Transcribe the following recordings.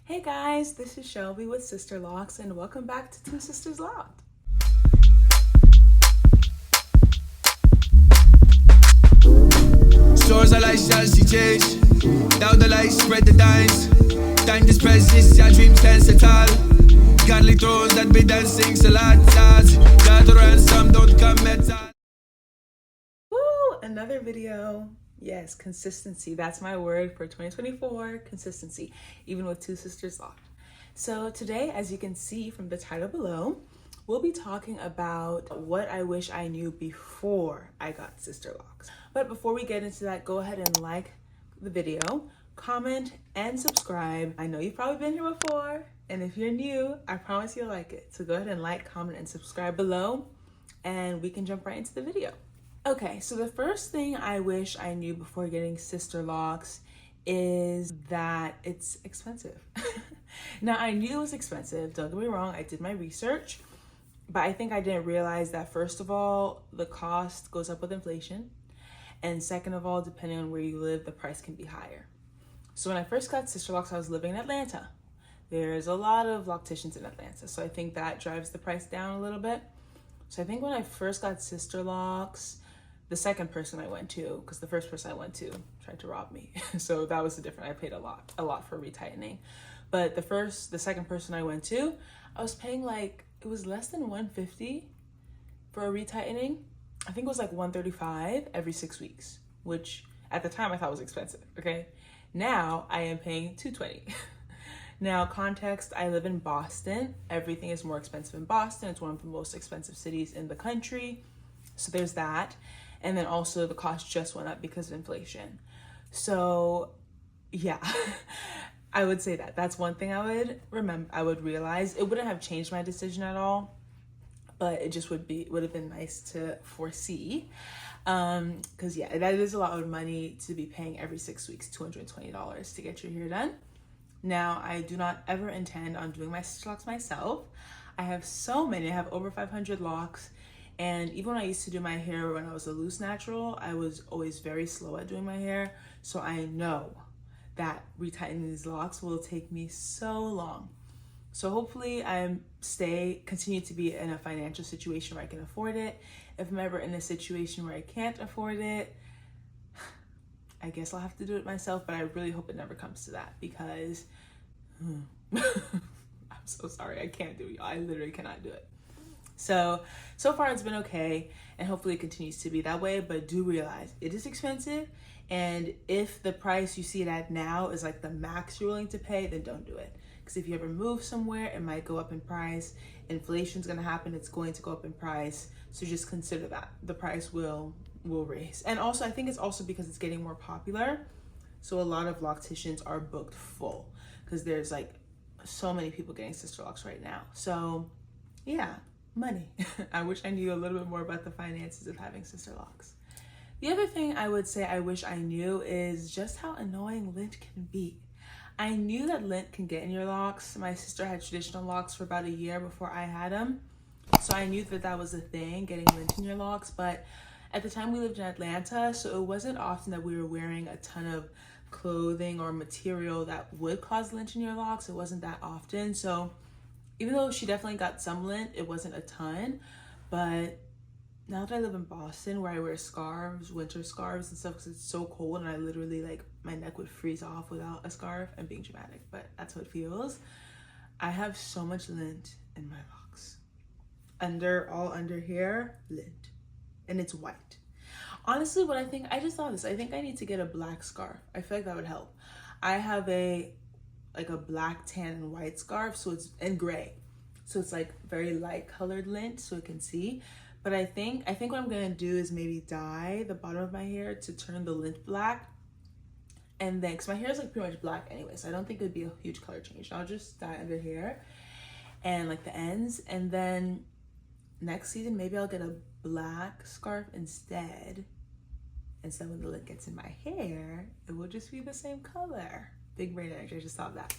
Hey guys, this is Shelbe with Sisterlocks and welcome back to Two Sisters Locked. Stores are like she change. Down the lights, spread the dimes. Time to spread this, your dreams dance at all. Godly thrones that be dancing, so lots. Got a ransom, don't come at all. Woo! Another video. Yes, consistency. That's my word for 2024, consistency, even with Two Sisters Locked. So today, as you can see from the title below, we'll be talking about what I wish I knew before I got Sisterlocks. But before we get into that, go ahead and like the video, comment, and subscribe. I know you've probably been here before, and if you're new, I promise you'll like it. So go ahead and like, comment, and subscribe below, and we can jump right into the video. Okay, so the first thing I wish I knew before getting Sisterlocks is that it's expensive. Now, I knew it was expensive, don't get me wrong, I did my research, but I think I didn't realize that first of all, the cost goes up with inflation, and second of all, depending on where you live, the price can be higher. So when I first got Sisterlocks, I was living in Atlanta. There's a lot of locticians in Atlanta, so I think that drives the price down a little bit. So I think when I first got Sisterlocks, the second person I went to, because the first person I went to tried to rob me. So that was the difference. I paid a lot for retightening. But the second person I went to, I was paying it was less than $150 for a retightening. I think it was like $135 every 6 weeks, which at the time I thought was expensive, okay? Now I am paying $220. Now, context, I live in Boston. Everything is more expensive in Boston. It's one of the most expensive cities in the country. So there's that. And then also the cost just went up because of inflation. So yeah, I would say that's one thing I would realize. It wouldn't have changed my decision at all, but it just would have been nice to foresee. Cause yeah, that is a lot of money to be paying every 6 weeks, $220 to get your hair done. Now, I do not ever intend on doing my Sisterlocks myself. I have so many, I have over 500 locks. And even when I used to do my hair when I was a loose natural, I was always very slow at doing my hair. So I know that retightening these locks will take me so long. So hopefully I continue to be in a financial situation where I can afford it. If I'm ever in a situation where I can't afford it, I guess I'll have to do it myself, but I really hope it never comes to that because I'm so sorry, I can't do it. I literally cannot do it. So far it's been okay, and hopefully it continues to be that way, but do realize it is expensive, and if the price you see it at now is like the max you're willing to pay, then don't do it. Because if you ever move somewhere, it might go up in price. Inflation's gonna happen, it's going to go up in price. So just consider that. The price will raise. And also, I think it's also because it's getting more popular. So a lot of locticians are booked full because there's like so many people getting Sisterlocks right now. So yeah. Money. I wish I knew a little bit more about the finances of having Sisterlocks. The other thing I would say I wish I knew is just how annoying lint can be. I knew that lint can get in your locks. My sister had traditional locks for about a year before I had them. So I knew that was a thing, getting lint in your locks. But at the time we lived in Atlanta, so it wasn't often that we were wearing a ton of clothing or material that would cause lint in your locks. It wasn't that often. So even though she definitely got some lint, it wasn't a ton. But now that I live in Boston, where I wear scarves, winter scarves and stuff, because it's so cold and I literally my neck would freeze off without a scarf. I'm being dramatic, but that's how it feels. I have so much lint in my locks. All under here, lint. And it's white. Honestly, I just thought this, I think I need to get a black scarf. I feel like that would help. I have a black, tan, and white scarf, and gray, so it's very light colored lint so it can see. But I think what I'm gonna do is maybe dye the bottom of my hair to turn the lint black, and then because my hair is pretty much black anyway, so I don't think it would be a huge color change. I'll just dye under here and the ends, and then next season maybe I'll get a black scarf instead when the lint gets in my hair, it will just be the same color. Big brain energy, I just thought of that.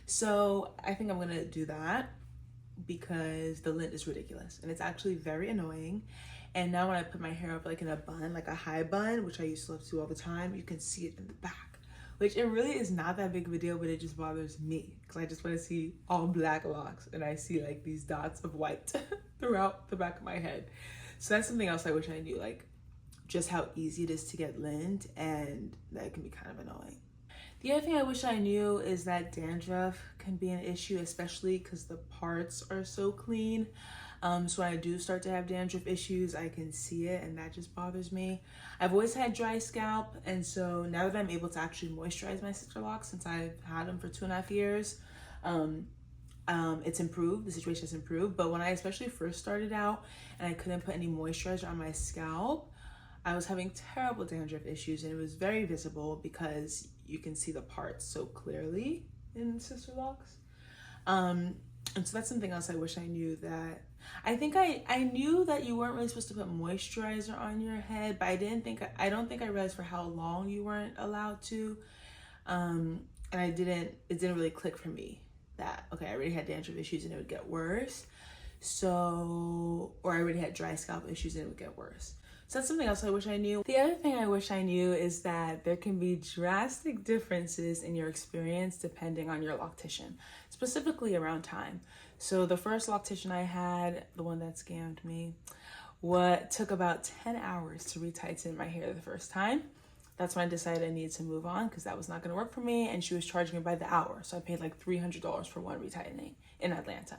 So I think I'm gonna do that because the lint is ridiculous and it's actually very annoying. And now when I put my hair up in a bun, a high bun, which I used to love to do all the time, you can see it in the back, which it really is not that big of a deal, but it just bothers me because I just want to see all black locks, and I see like these dots of white throughout the back of my head. So that's something else I wish I knew, like just how easy it is to get lint, and that can be kind of annoying. The other thing I wish I knew is that dandruff can be an issue, especially because the parts are so clean. So when I do start to have dandruff issues, I can see it, and that just bothers me. I've always had dry scalp, and so now that I'm able to actually moisturize my Sisterlocks, since I've had them for 2.5 years, it's improved. The situation has improved. But when I especially first started out and I couldn't put any moisturizer on my scalp, I was having terrible dandruff issues, and it was very visible because you can see the parts so clearly in Sisterlocks. And so that's something else I wish I knew. That I think I knew that you weren't really supposed to put moisturizer on your head, but I don't think I realized for how long you weren't allowed to. And it didn't really click for me that, okay, I already had dandruff issues and it would get worse. Or I already had dry scalp issues and it would get worse. So that's something else I wish I knew. The other thing I wish I knew is that there can be drastic differences in your experience depending on your loctician, specifically around time. So the first loctician I had, the one that scammed me, took about 10 hours to retighten my hair the first time. That's when I decided I needed to move on because that was not going to work for me, and she was charging me by the hour. So I paid like $300 for one retightening in Atlanta.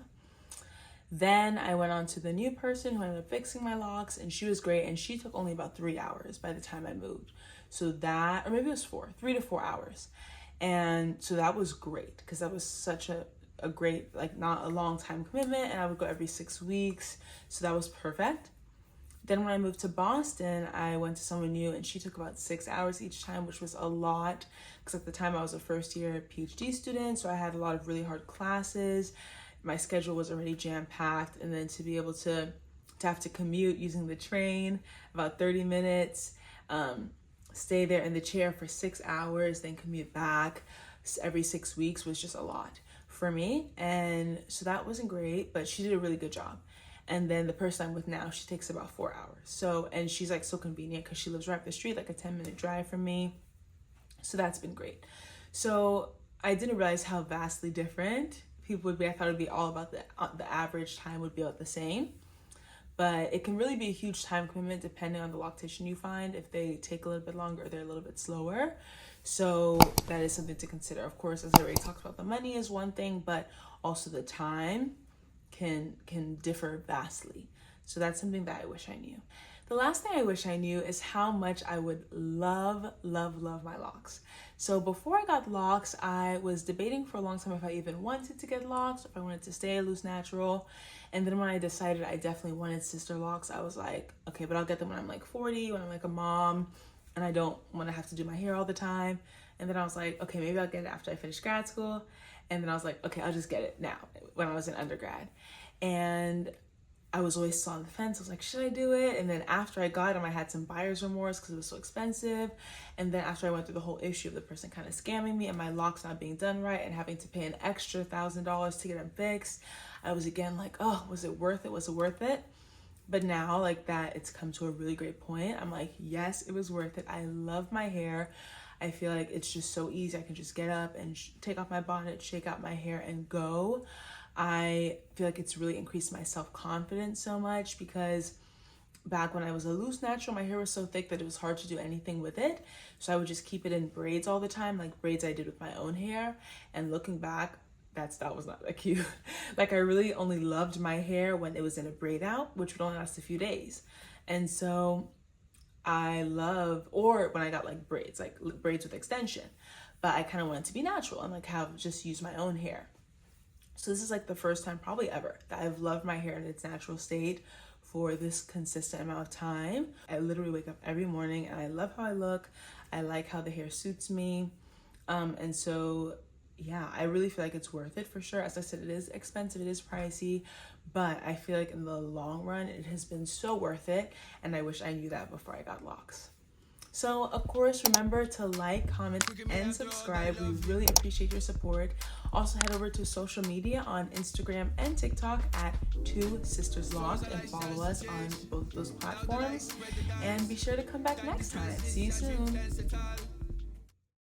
Then I went on to the new person who ended up fixing my locks, and she was great, and she took only about 3 hours by the time I moved. So that, or maybe it was 3 to 4 hours. And so that was great because that was such a great, like not a long time commitment, and I would go every 6 weeks. So that was perfect. Then when I moved to Boston, I went to someone new, and she took about 6 hours each time, which was a lot because at the time I was a first year PhD student. So I had a lot of really hard classes. My schedule was already jam-packed, and then to be able to have to commute using the train about 30 minutes, stay there in the chair for 6 hours, then commute back every 6 weeks was just a lot for me. And so that wasn't great, but she did a really good job. And then the person I'm with now, she takes about 4 hours. So, and she's like so convenient because she lives right up the street, like a 10-minute drive from me. So that's been great. So I didn't realize how vastly different people would be. I thought it would be all about the average time would be about the same, but it can really be a huge time commitment depending on the loctician you find. If they take a little bit longer, or they're a little bit slower. So that is something to consider. Of course, as I already talked about, the money is one thing, but also the time can differ vastly. So that's something that I wish I knew. The last thing I wish I knew is how much I would love my locks. So before I got locks, I was debating for a long time if I even wanted to get locks, if I wanted to stay loose natural. And then when I decided I definitely wanted Sisterlocks, I was like, okay, but I'll get them when I'm like 40, when I'm like a mom, and I don't want to have to do my hair all the time. And then I was like, okay, maybe I'll get it after I finish grad school. And then I was like, okay, I'll just get it now, when I was in undergrad. And I was always still on the fence. I was like, should I do it? And then after I got them, I had some buyer's remorse because it was so expensive. And then after I went through the whole issue of the person kind of scamming me and my locks not being done right and having to pay an extra $1,000 to get them fixed, I was again like, oh, was it worth it? Was it worth it? But now, like that, it's come to a really great point. I'm like, yes, it was worth it. I love my hair. I feel like it's just so easy. I can just get up and take off my bonnet, shake out my hair, and go. I feel like it's really increased my self-confidence so much because back when I was a loose natural, my hair was so thick that it was hard to do anything with it. So I would just keep it in braids all the time, like braids I did with my own hair. And looking back, that style was not that cute. Like I really only loved my hair when it was in a braid out, which would only last a few days. And so or when I got like braids with extension, but I kind of wanted to be natural and like just use my own hair. So this is like the first time probably ever that I've loved my hair in its natural state for this consistent amount of time. I literally wake up every morning and I love how I look. I like how the hair suits me. And so, yeah, I really feel like it's worth it for sure. As I said, it is expensive, it is pricey, but I feel like in the long run, it has been so worth it. And I wish I knew that before I got locks. So, of course, remember to like, comment, and subscribe. We really appreciate your support. Also, head over to social media on Instagram and TikTok at 2Sisterlocks and follow us on both those platforms. And be sure to come back next time. See you soon.